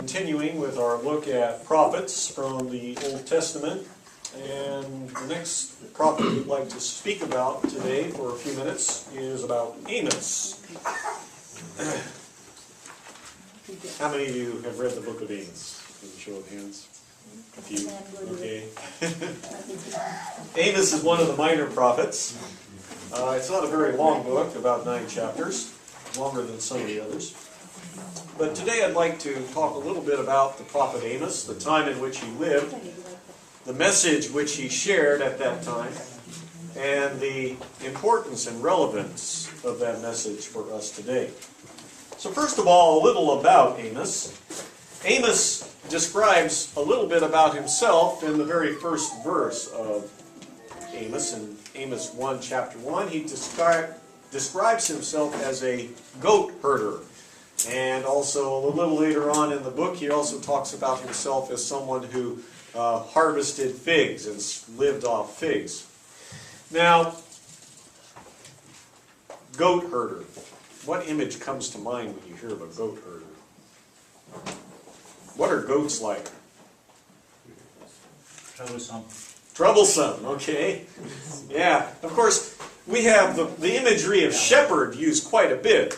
Continuing with our look at prophets from the Old Testament, and the next prophet we'd like to speak about today for a few minutes is about Amos. How many of you have read the book of Amos? Can you show of hands? A few. Okay. Amos is one of the minor prophets. It's not a very long book, about 9 chapters, longer than some of the others. But today I'd like to talk a little bit about the prophet Amos, the time in which he lived, the message which he shared at that time, and the importance and relevance of that message for us today. So first of all, a little about Amos. Amos describes a little bit about himself in the very first verse of Amos. In Amos 1, chapter 1, he describes himself as a goat herder. And also, a little later on in the book, he also talks about himself as someone who harvested figs and lived off figs. Now, goat herder. What image comes to mind when you hear of a goat herder? What are goats like? Troublesome. Troublesome, okay. Yeah, of course, we have the imagery of shepherd used quite a bit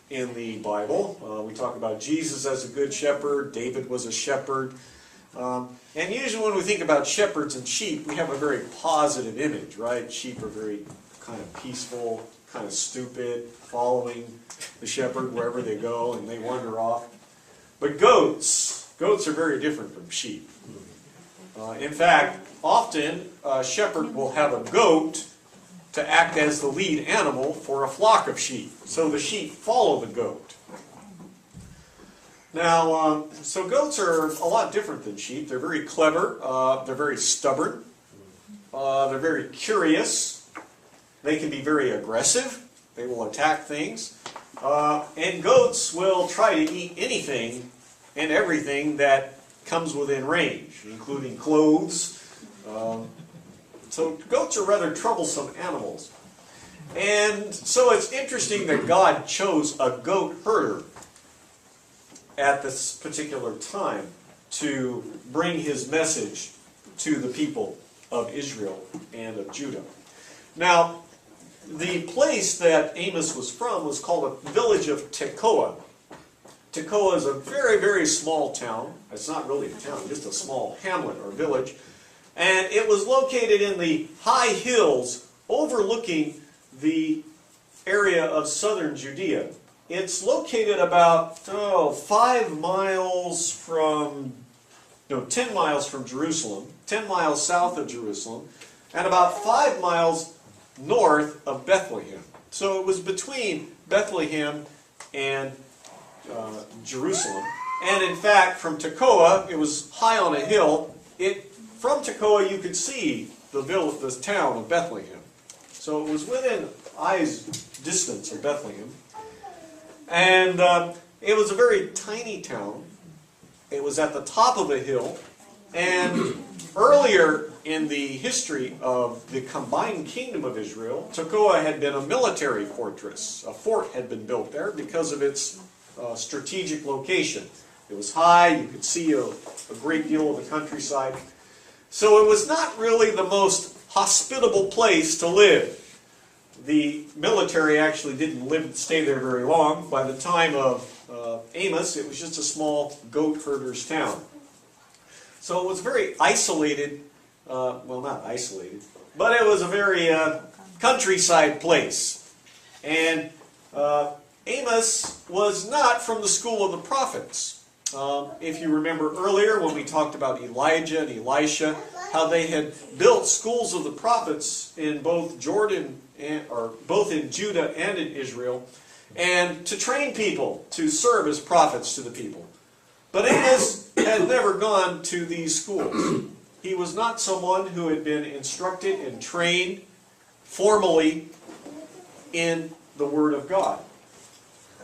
in the Bible. We talk about Jesus as a good shepherd. David was a shepherd. And usually when we think about shepherds and sheep, we have a very positive image, right? Sheep are very kind of peaceful, kind of stupid, following the shepherd wherever they go, and they wander off. But goats are very different from sheep. In fact, often a shepherd will have a goat to act as the lead animal for a flock of sheep. So the sheep follow the goat. Now, so goats are a lot different than sheep. They're very clever. They're very stubborn. They're very curious. They can be very aggressive. They will attack things. And goats will try to eat anything and everything that comes within range, including clothes. So goats are rather troublesome animals. And so it's interesting that God chose a goat herder at this particular time to bring his message to the people of Israel and of Judah. Now, the place that Amos was from was called a village of Tekoa. Tekoa is a very, very small town. It's not really a town, just a small hamlet or village. And it was located in the high hills overlooking the area of southern Judea. It's located about 10 miles from Jerusalem, 10 miles south of Jerusalem, and about 5 miles north of Bethlehem. So it was between Bethlehem and Jerusalem. And in fact, from Tekoa, it was high on a hill. From Tekoa, you could see the town of Bethlehem. So it was within eye's distance of Bethlehem. And it was a very tiny town. It was at the top of a hill. And earlier in the history of the combined kingdom of Israel, Tekoa had been a military fortress. A fort had been built there because of its strategic location. It was high. You could see a great deal of the countryside. So it was not really the most hospitable place to live. The military actually didn't stay there very long. By the time of Amos, it was just a small goat herder's town. So it was very isolated, well, not isolated, but it was a very countryside place. And Amos was not from the school of the prophets. If you remember earlier when we talked about Elijah and Elisha, how they had built schools of the prophets in both both in Judah and in Israel, and to train people to serve as prophets to the people. But Amos had never gone to these schools. He was not someone who had been instructed and trained formally in the Word of God.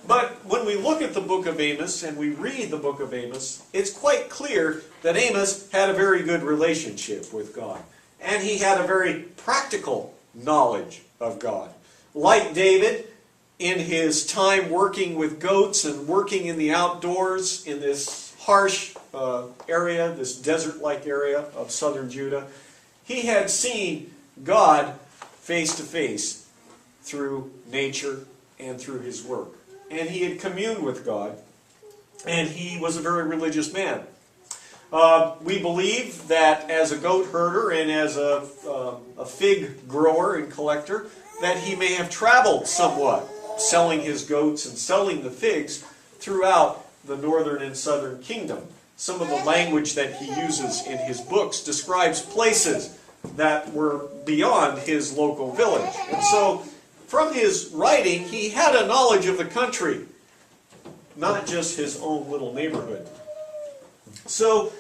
But when we look at the book of Amos and we read the book of Amos, it's quite clear that Amos had a very good relationship with God. And he had a very practical knowledge of God. Like David, in his time working with goats and working in the outdoors in this harsh area, this desert-like area of southern Judah. He had seen God face to face through nature and through his work. And he had communed with God, and he was a very religious man. We believe that as a goat herder and as a fig grower and collector, that he may have traveled somewhat, selling his goats and selling the figs throughout the northern and southern kingdom. Some of the language that he uses in his books describes places that were beyond his local village. And so, from his writing, he had a knowledge of the country, not just his own little neighborhood. So,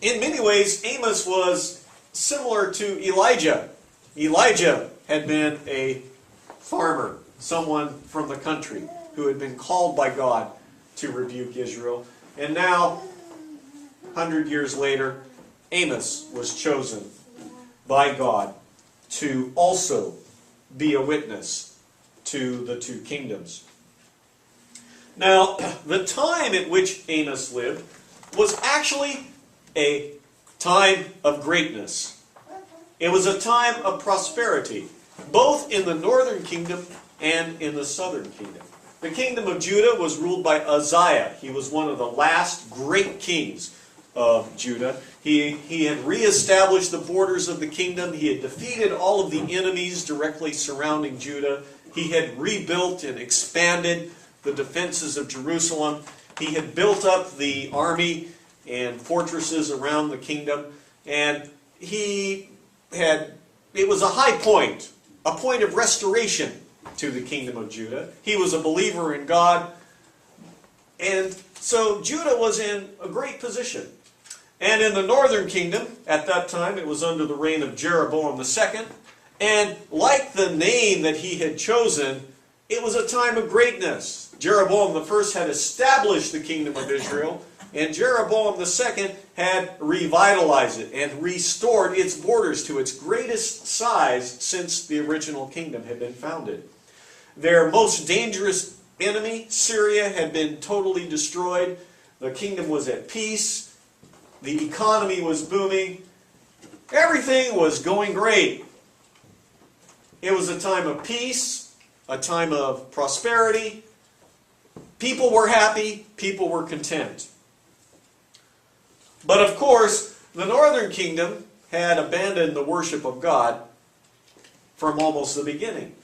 in many ways, Amos was similar to Elijah. Elijah had been a farmer, someone from the country who had been called by God to rebuke Israel. And now, 100 years later, Amos was chosen by God to also be a witness to the two kingdoms. Now, the time at which Amos lived was actually a time of greatness. It was a time of prosperity, both in the northern kingdom and in the southern kingdom. The kingdom of Judah was ruled by Uzziah. He was one of the last great kings of Judah. He had reestablished the borders of the kingdom. He had defeated all of the enemies directly surrounding Judah. He had rebuilt and expanded the defenses of Jerusalem. He had built up the army and fortresses around the kingdom. And it was a high point, a point of restoration to the kingdom of Judah. He was a believer in God. And so Judah was in a great position. And in the northern kingdom, at that time, it was under the reign of Jeroboam II. And like the name that he had chosen, it was a time of greatness. Jeroboam I had established the kingdom of Israel, and Jeroboam II had revitalized it and restored its borders to its greatest size since the original kingdom had been founded. Their most dangerous enemy, Syria, had been totally destroyed. The kingdom was at peace. The economy was booming. Everything was going great. It was a time of peace, a time of prosperity. People were happy. People were content. But of course, the northern kingdom had abandoned the worship of God from almost the beginning.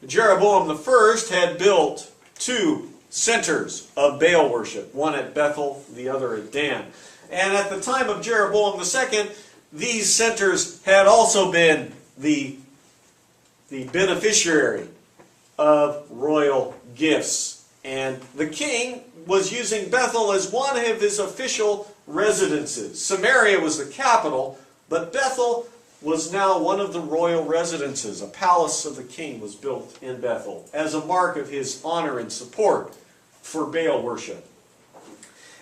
Jeroboam I had built two centers of Baal worship, one at Bethel, the other at Dan. And at the time of Jeroboam II, these centers had also been the beneficiary of royal gifts. And the king was using Bethel as one of his official residences. Samaria was the capital, but Bethel was now one of the royal residences. A palace of the king was built in Bethel as a mark of his honor and support for Baal worship.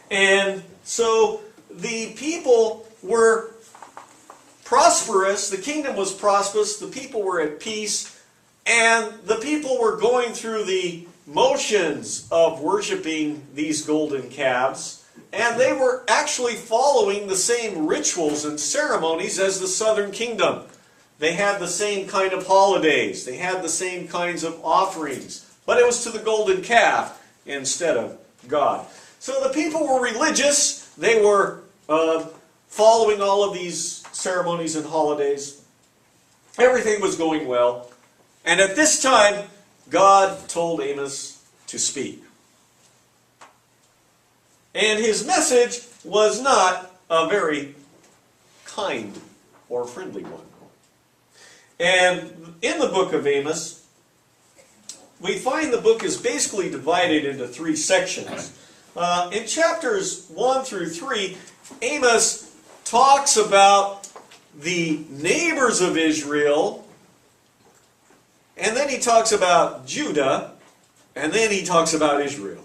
And so the people were prosperous, the kingdom was prosperous, the people were at peace, and the people were going through the motions of worshiping these golden calves, and they were actually following the same rituals and ceremonies as the southern kingdom. They had the same kind of holidays, they had the same kinds of offerings, but it was to the golden calf instead of God. So the people were religious, they were following all of these ceremonies and holidays. Everything was going well. And at this time, God told Amos to speak. And his message was not a very kind or friendly one. And in the book of Amos, we find the book is basically divided into three sections. In chapters 1 through 3, Amos talks about the neighbors of Israel, and then he talks about Judah, and then he talks about Israel.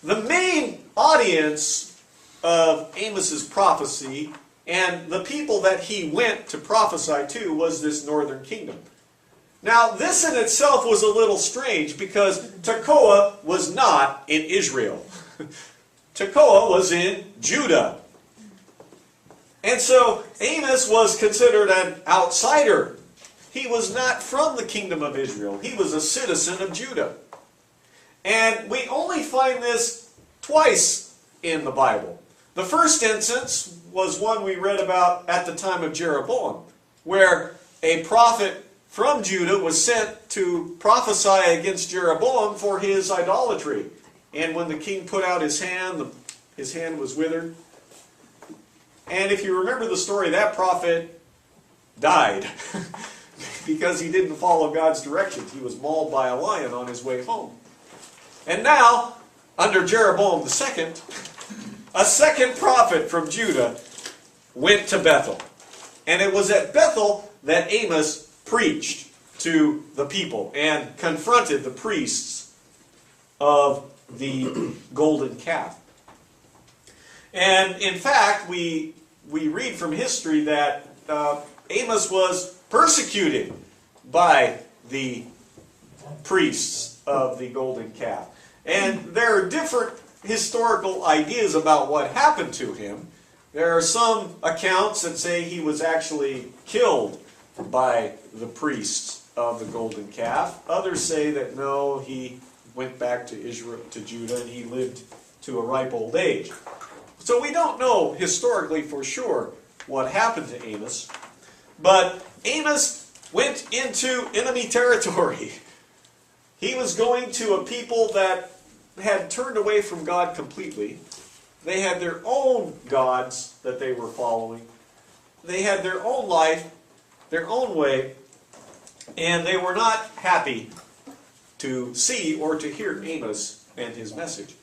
The main audience of Amos's prophecy and the people that he went to prophesy to was this northern kingdom. Now, this in itself was a little strange because Tekoa was not in Israel. Tekoa was in Judah. And so Amos was considered an outsider. He was not from the kingdom of Israel. He was a citizen of Judah. And we only find this twice in the Bible. The first instance was one we read about at the time of Jeroboam, where a prophet from Judah was sent to prophesy against Jeroboam for his idolatry. And when the king put out his hand was withered. And if you remember the story, that prophet died because he didn't follow God's directions. He was mauled by a lion on his way home. And now, under Jeroboam II, a second prophet from Judah went to Bethel. And it was at Bethel that Amos preached to the people and confronted the priests of the golden calf. And in fact, we read from history that Amos was persecuted by the priests of the golden calf. And there are different historical ideas about what happened to him. There are some accounts that say he was actually killed by the priests of the golden calf. Others say that no, he went back to Israel, to Judah, and he lived to a ripe old age. So we don't know historically for sure what happened to Amos. But Amos went into enemy territory. He was going to a people that had turned away from God completely. They had their own gods that they were following. They had their own life, their own way, and they were not happy to see or to hear Amos and his message.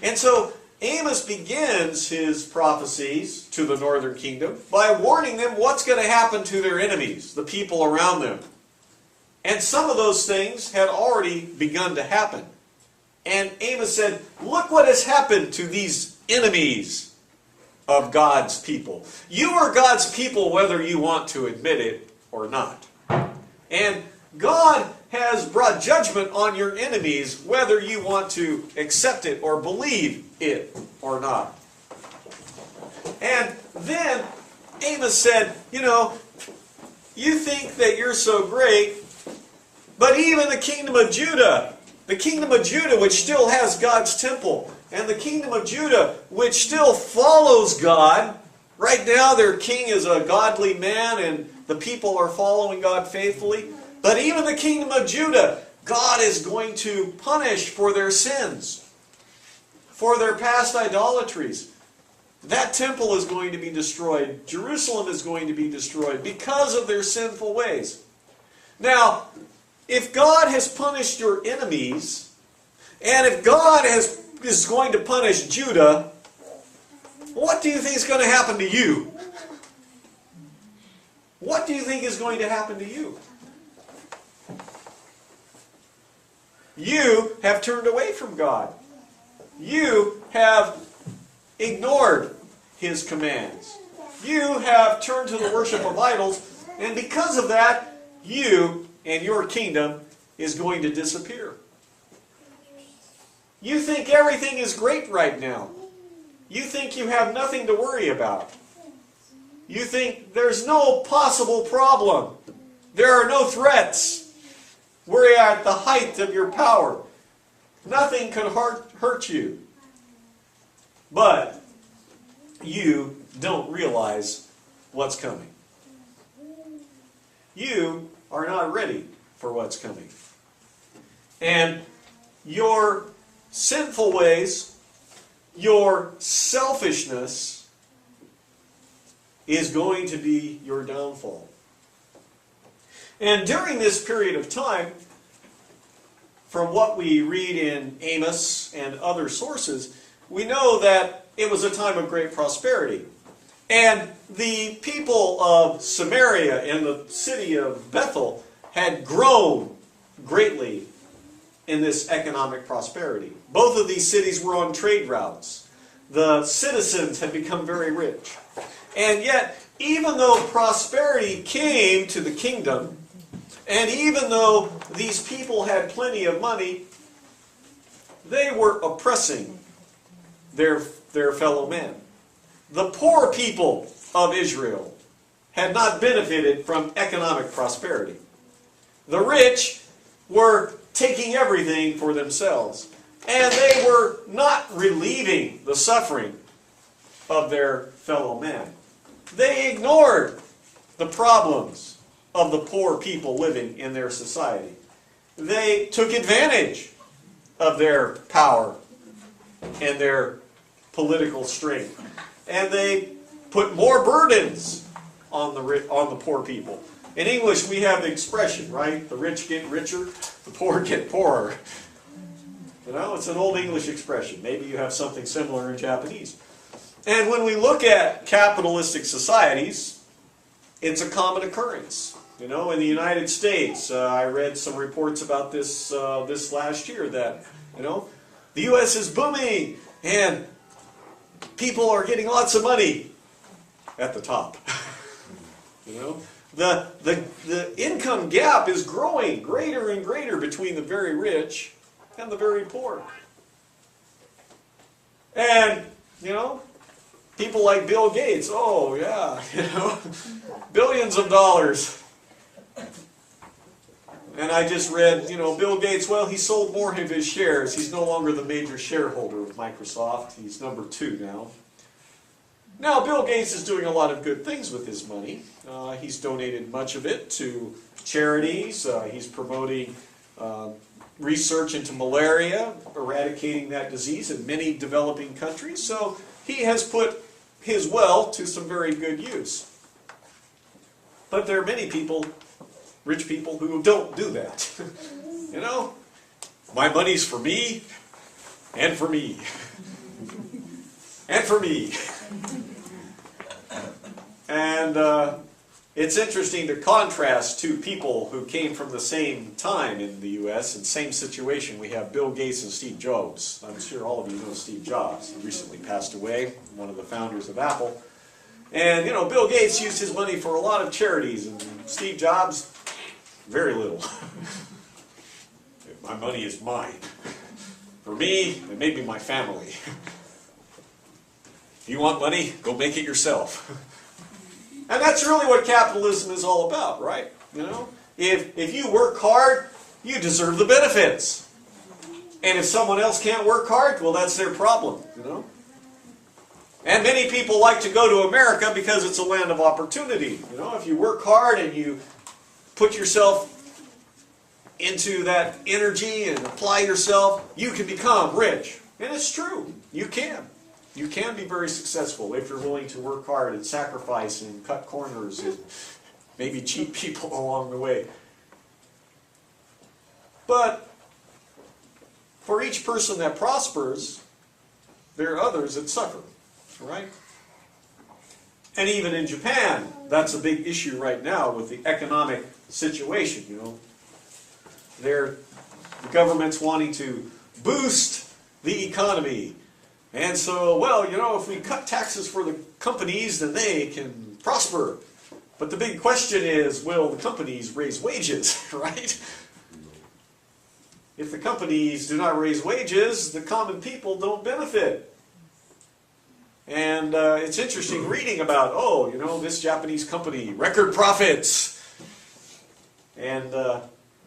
And so Amos begins his prophecies to the northern kingdom by warning them what's going to happen to their enemies, the people around them. And some of those things had already begun to happen. And Amos said, look what has happened to these enemies of God's people. You are God's people whether you want to admit it or not. And God has brought judgment on your enemies whether you want to accept it or believe it or not. And then Amos said, you think that you're so great, but even the kingdom of Judah, which still has God's temple, and the kingdom of Judah, which still follows God, right now their king is a godly man and the people are following God faithfully, but even the kingdom of Judah, God is going to punish for their sins, for their past idolatries. That temple is going to be destroyed. Jerusalem is going to be destroyed because of their sinful ways. Now, if God has punished your enemies, and if God is going to punish Judah, what do you think is going to happen to you? What do you think is going to happen to you? You have turned away from God. You have ignored His commands. You have turned to the worship of idols, and because of that, you and your kingdom is going to disappear. You think everything is great right now. You think you have nothing to worry about. You think there's no possible problem. There are no threats. We're at the height of your power. Nothing can hurt you. But you don't realize what's coming. You are not ready for what's coming. And your sinful ways, your selfishness is going to be your downfall. And during this period of time, from what we read in Amos and other sources, we know that it was a time of great prosperity. And the people of Samaria and the city of Bethel had grown greatly in this economic prosperity. Both of these cities were on trade routes. The citizens had become very rich. And yet, even though prosperity came to the kingdom, and even though these people had plenty of money, they were oppressing their fellow men. The poor people of Israel had not benefited from economic prosperity. The rich were taking everything for themselves, and they were not relieving the suffering of their fellow men. They ignored the problems of the poor people living in their society. They took advantage of their power and their political strength, and they put more burdens on the poor people. In English, we have the expression, right? The rich get richer, the poor get poorer. You know, it's an old English expression. Maybe you have something similar in Japanese. And when we look at capitalistic societies, it's a common occurrence. You know, in the United States, I read some reports about this this last year that, you know, the U.S. is booming and people are getting lots of money at the top. You know, the income gap is growing greater and greater between the very rich and the very poor. And, you know, people like Bill Gates, oh yeah, you know, billions of dollars. And I just read, you know, Bill Gates, well, he sold more of his shares. He's no longer the major shareholder of Microsoft. He's number 2 now. Now, Bill Gates is doing a lot of good things with his money. He's donated much of it to charities. He's promoting research into malaria, eradicating that disease in many developing countries. So he has put his wealth to some very good use. But there are many people, rich people, who don't do that. You know, my money's for me, and for me, and for me. And it's interesting to contrast two people who came from the same time in the U.S. and same situation. We have Bill Gates and Steve Jobs. I'm sure all of you know Steve Jobs. He recently passed away, one of the founders of Apple. And, you know, Bill Gates used his money for a lot of charities, and Steve Jobs, very little. My money is mine. For me, and maybe my family. If you want money, go make it yourself. And that's really what capitalism is all about, right? You know, if you work hard, you deserve the benefits. And if someone else can't work hard, well, that's their problem, you know. And many people like to go to America because it's a land of opportunity. You know, if you work hard and you put yourself into that energy and apply yourself, you can become rich. And it's true. You can. You can be very successful if you're willing to work hard and sacrifice and cut corners and maybe cheat people along the way. But for each person that prospers, there are others that suffer, right? And even in Japan, that's a big issue right now with the economic situation, you know. The government's wanting to boost the economy. And so, well, you know, if we cut taxes for the companies, then they can prosper. But the big question is, will the companies raise wages, right? If the companies do not raise wages, the common people don't benefit. And it's interesting reading about, oh, you know, this Japanese company, record profits. And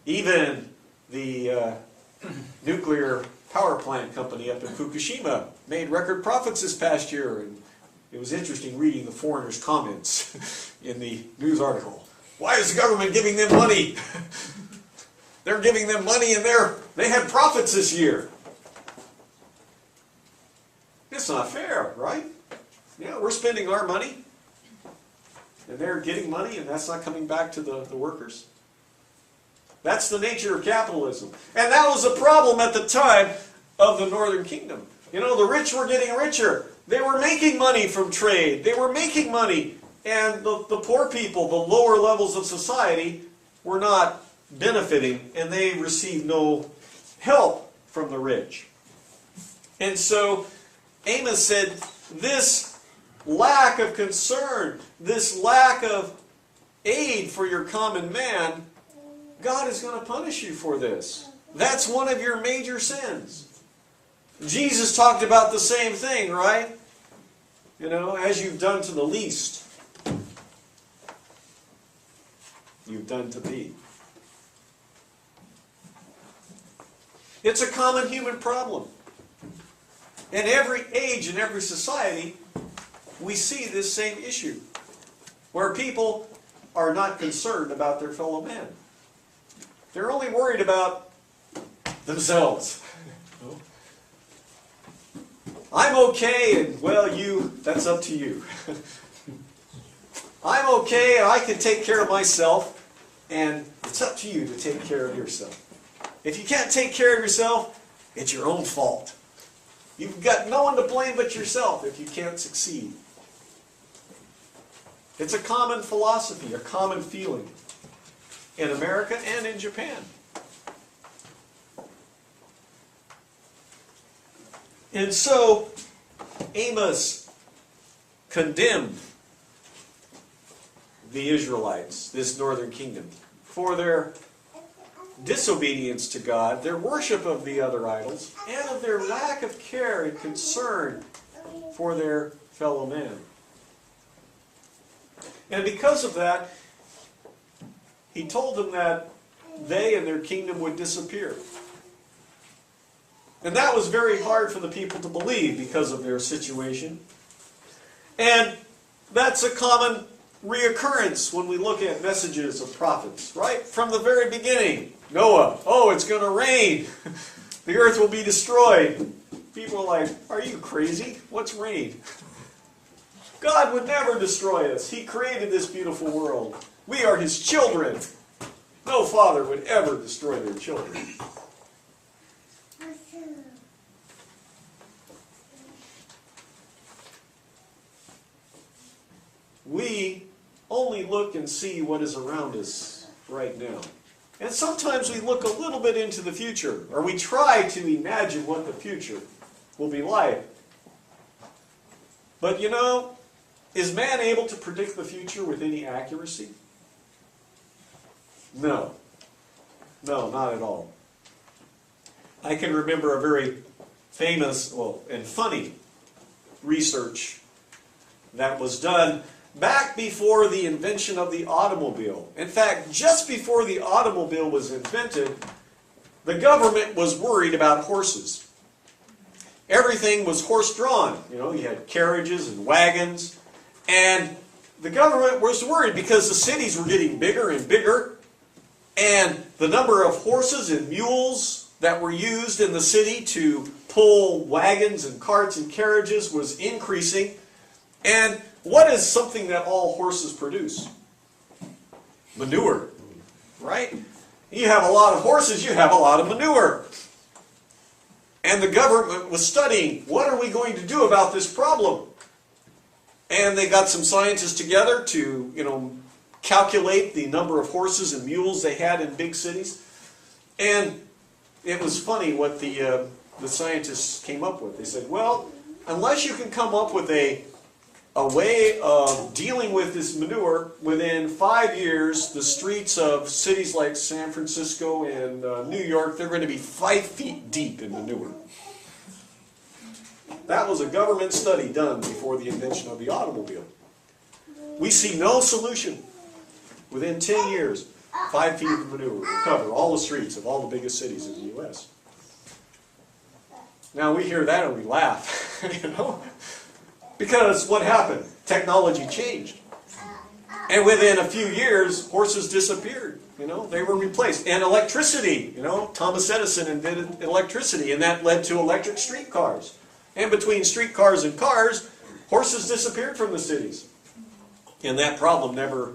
even the nuclear power plant company up in Fukushima made record profits this past year. And it was interesting reading the foreigners' comments in the news article. Why is the government giving them money? They're giving them money and they had profits this year. It's not fair, right? Yeah, we're spending our money and they're getting money and that's not coming back to the workers. That's the nature of capitalism. And that was a problem at the time of the Northern Kingdom. You know, the rich were getting richer. They were making money from trade. They were making money. And the poor people, the lower levels of society, were not benefiting. And they received no help from the rich. And so Amos said, this lack of concern, this lack of aid for your common man, God is going to punish you for this. That's one of your major sins. Jesus talked about the same thing, right? You know, as you've done to the least, you've done to me. It's a common human problem. In every age and every society, we see this same issue, where people are not concerned about their fellow man. They're only worried about themselves. I'm okay, and well, that's up to you. I'm okay, and I can take care of myself, and it's up to you to take care of yourself. If you can't take care of yourself, it's your own fault. You've got no one to blame but yourself if you can't succeed. It's a common philosophy, a common feeling in America and in Japan. And so, Amos condemned the Israelites, this northern kingdom, for their disobedience to God, their worship of the other idols, and of their lack of care and concern for their fellow man. And because of that, he told them that they and their kingdom would disappear. And that was very hard for the people to believe because of their situation. And that's a common reoccurrence when we look at messages of prophets, right? From the very beginning. Noah, oh, it's going to rain. The earth will be destroyed. People are like, are you crazy? What's rain? God would never destroy us. He created this beautiful world. We are His children. No father would ever destroy their children. We only look and see what is around us right now. And sometimes we look a little bit into the future, or we try to imagine what the future will be like. But you know, is man able to predict the future with any accuracy? No. No, not at all. I can remember a very famous, and funny research that was done back before the invention of the automobile. In fact, just before the automobile was invented, the government was worried about horses. Everything was horse-drawn. You know, you had carriages and wagons. And the government was worried because the cities were getting bigger and bigger. And the number of horses and mules that were used in the city to pull wagons and carts and carriages was increasing. And what is something that all horses produce? Manure, right? You have a lot of horses, you have a lot of manure. And the government was studying, what are we going to do about this problem? And they got some scientists together to, calculate the number of horses and mules they had in big cities. And it was funny what the scientists came up with. They said, well, unless you can come up with a way of dealing with this manure, within 5 years, the streets of cities like San Francisco and New York, they're going to be 5 feet deep in manure. That was a government study done before the invention of the automobile. We see no solution. Within 10 years, 5 feet of manure will cover all the streets of all the biggest cities in the U.S. Now we hear that and we laugh, because what happened? Technology changed. And within a few years, horses disappeared. They were replaced. And electricity, Thomas Edison invented electricity, and that led to electric streetcars. And between streetcars and cars, horses disappeared from the cities. And that problem never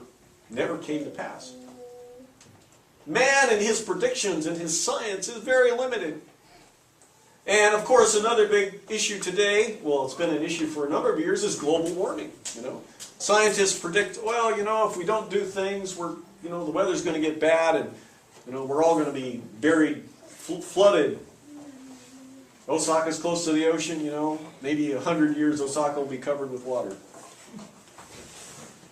came to pass. Man and his predictions and his science is very limited. And of course, another big issue today, it's been an issue for a number of years, is global warming. Scientists predict, if we don't do things, the weather's going to get bad, and we're all going to be buried, flooded. Osaka's close to the ocean, maybe 100 years Osaka will be covered with water.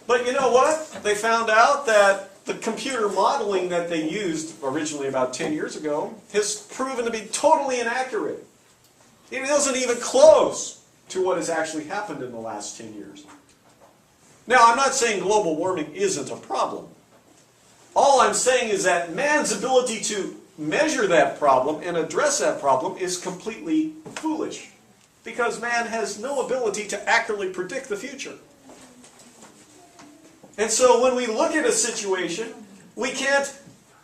But you know what? They found out that the computer modeling that they used originally about 10 years ago has proven to be totally inaccurate. It isn't even close to what has actually happened in the last 10 years. Now, I'm not saying global warming isn't a problem. All I'm saying is that man's ability to measure that problem and address that problem is completely foolish, because man has no ability to accurately predict the future. And so when we look at a situation, we can't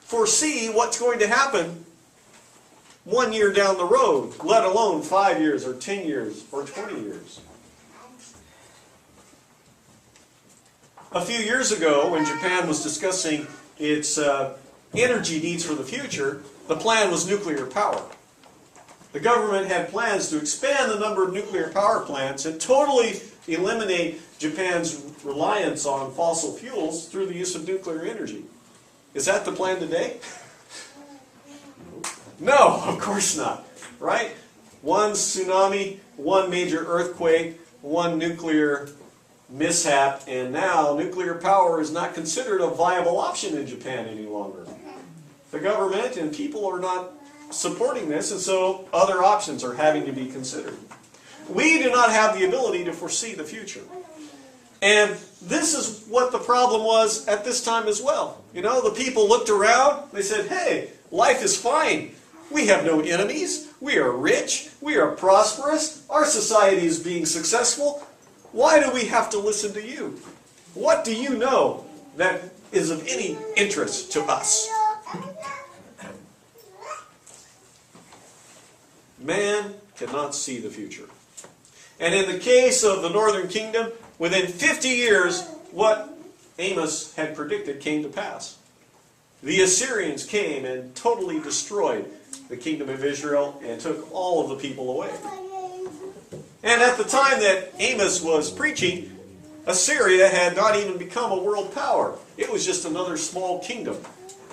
foresee what's going to happen 1 year down the road, let alone 5 years or 10 years or 20 years. A few years ago, when Japan was discussing its energy needs for the future, the plan was nuclear power. The government had plans to expand the number of nuclear power plants and totally eliminate Japan's reliance on fossil fuels through the use of nuclear energy. Is that the plan today? No, of course not. Right? One tsunami, one major earthquake, one nuclear mishap, and now nuclear power is not considered a viable option in Japan any longer. The government and people are not supporting this, and so other options are having to be considered. We do not have the ability to foresee the future. And this is what the problem was at this time as well. You know, the people looked around, they said, hey, life is fine. We have no enemies. We are rich. We are prosperous. Our society is being successful. Why do we have to listen to you? What do you know that is of any interest to us? Man cannot see the future. And in the case of the northern kingdom, within 50 years, what Amos had predicted came to pass. The Assyrians came and totally destroyed the kingdom of Israel and took all of the people away. And at the time that Amos was preaching, Assyria had not even become a world power. It was just another small kingdom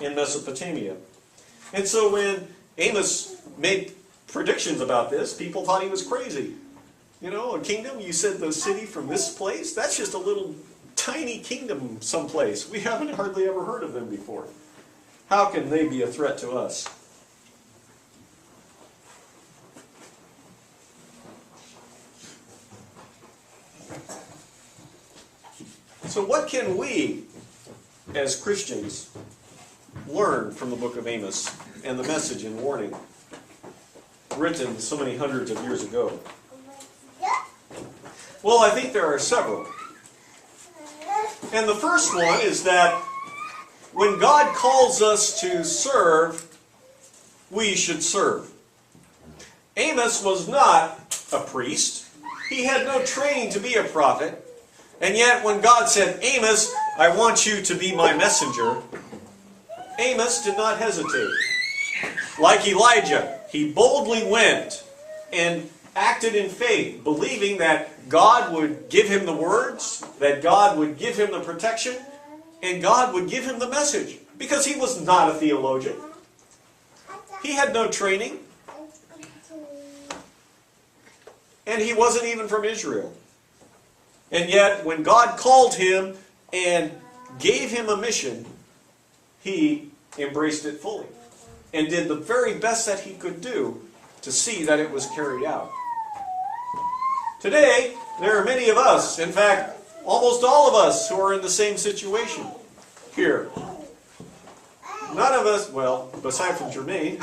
in Mesopotamia. And so when Amos made predictions about this, people thought he was crazy. You know, a kingdom, you said the city from this place? That's just a little tiny kingdom someplace. We haven't hardly ever heard of them before. How can they be a threat to us? So what can we, as Christians, learn from the book of Amos and the message and warning written so many hundreds of years ago? Well, I think there are several. And the first one is that when God calls us to serve, we should serve. Amos was not a priest. He had no training to be a prophet. And yet when God said, Amos, I want you to be my messenger, Amos did not hesitate. Like Elijah, he boldly went and acted in faith, believing that God would give him the words, that God would give him the protection, and God would give him the message. Because he was not a theologian. He had no training. And he wasn't even from Israel. And yet, when God called him and gave him a mission, he embraced it fully and did the very best that he could do to see that it was carried out. Today, there are many of us, in fact, almost all of us, who are in the same situation here. None of us, well, aside from Jermaine,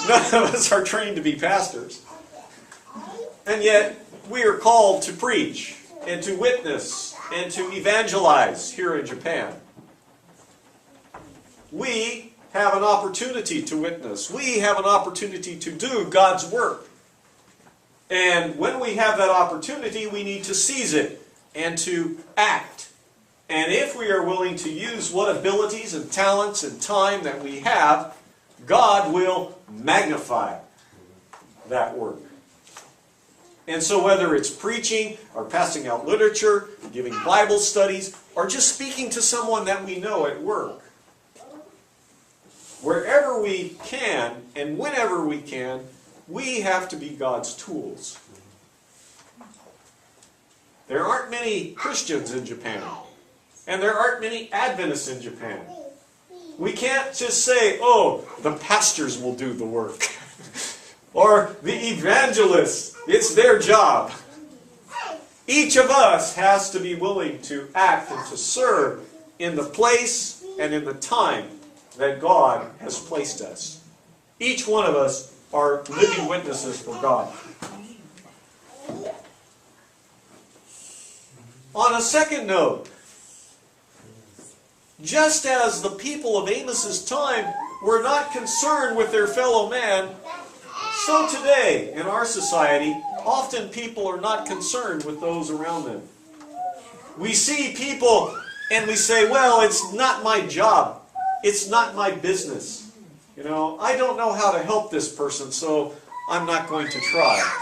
none of us are trained to be pastors. And yet, we are called to preach and to witness and to evangelize here in Japan. We have an opportunity to witness. We have an opportunity to do God's work. And when we have that opportunity, we need to seize it and to act. And if we are willing to use what abilities and talents and time that we have, God will magnify that work. And so whether it's preaching or passing out literature, giving Bible studies, or just speaking to someone that we know at work, wherever we can and whenever we can, we have to be God's tools. There aren't many Christians in Japan, and there aren't many Adventists in Japan. We can't just say, oh, the pastors will do the work, or the evangelists It's their job. Each of us has to be willing to act and to serve in the place and in the time that God has placed us. Each one of us are living witnesses for God. On a second note, just as the people of Amos's time were not concerned with their fellow man, so today in our society, often people are not concerned with those around them. We see people and we say, well, it's not my job. It's not my business. You know, I don't know how to help this person, so I'm not going to try.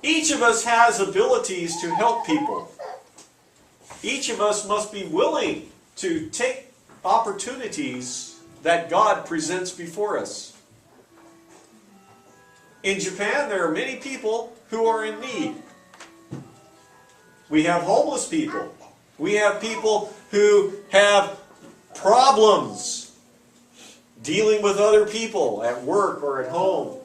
Each of us has abilities to help people. Each of us must be willing to take opportunities that God presents before us. In Japan, there are many people who are in need. We have homeless people. We have people who have problems dealing with other people at work or at home.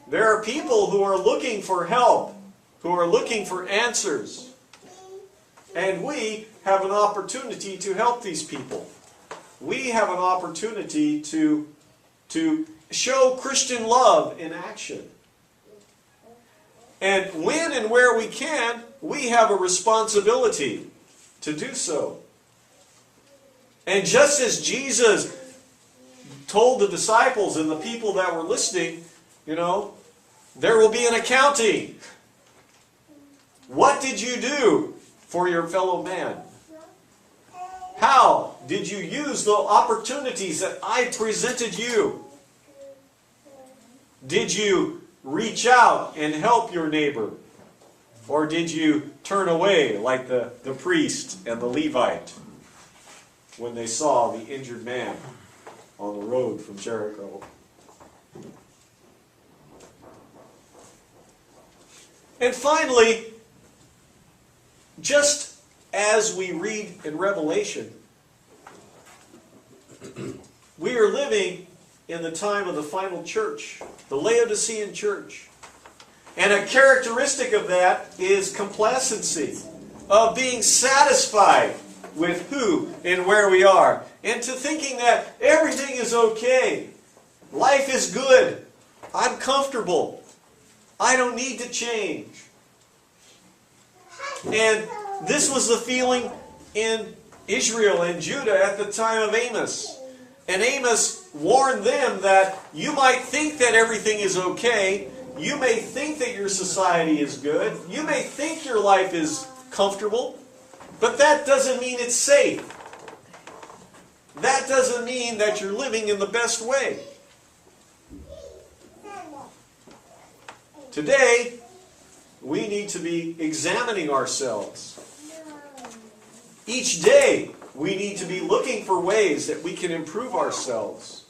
There are people who are looking for help, who are looking for answers. And we have an opportunity to help these people. We have an opportunity to show Christian love in action. And when and where we can, we have a responsibility to do so. And just as Jesus told the disciples and the people that were listening, you know, there will be an accounting. What did you do for your fellow man? How did you use the opportunities that I presented you? Did you reach out and help your neighbor? Or did you turn away like the priest and the Levite when they saw the injured man on the road from Jericho? And finally, just as we read in Revelation, we are living in the time of the final church, the Laodicean church. And a characteristic of that is complacency, of being satisfied with who and where we are, and to thinking that everything is okay, life is good, I'm comfortable, I don't need to change. And this was the feeling in Israel and Judah at the time of Amos. And Amos warned them that you might think that everything is okay, you may think that your society is good, you may think your life is comfortable, but that doesn't mean it's safe. That doesn't mean that you're living in the best way. Today, we need to be examining ourselves. Each day, we need to be looking for ways that we can improve ourselves.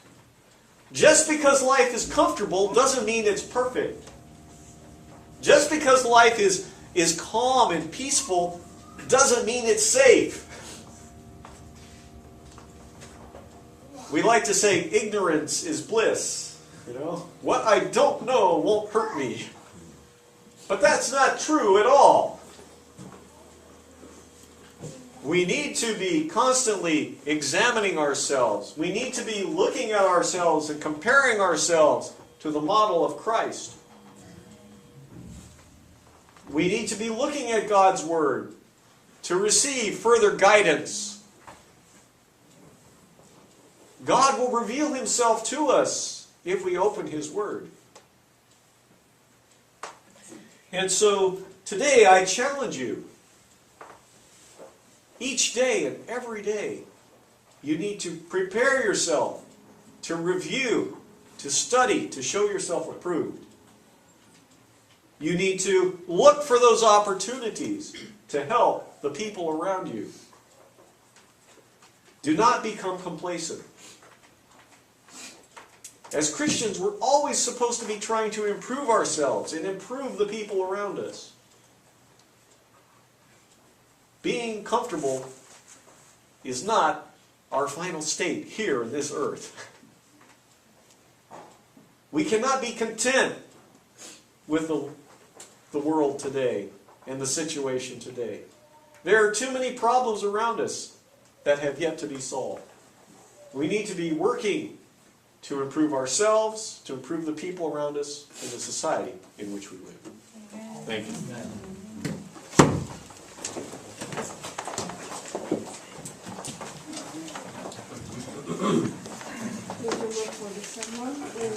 Just because life is comfortable doesn't mean it's perfect. Just because life is calm and peaceful doesn't mean it's safe. We like to say ignorance is bliss. You know, what I don't know won't hurt me. But that's not true at all. We need to be constantly examining ourselves. We need to be looking at ourselves and comparing ourselves to the model of Christ. We need to be looking at God's Word to receive further guidance. God will reveal Himself to us if we open His Word. And so today I challenge you. Each day and every day, you need to prepare yourself to review, to study, to show yourself approved. You need to look for those opportunities to help the people around you. Do not become complacent. As Christians, we're always supposed to be trying to improve ourselves and improve the people around us. Being comfortable is not our final state here in this earth. We cannot be content with the world today and the situation today. There are too many problems around us that have yet to be solved. We need to be working to improve ourselves, to improve the people around us, and the society in which we live. Thank you. We will look for the second one.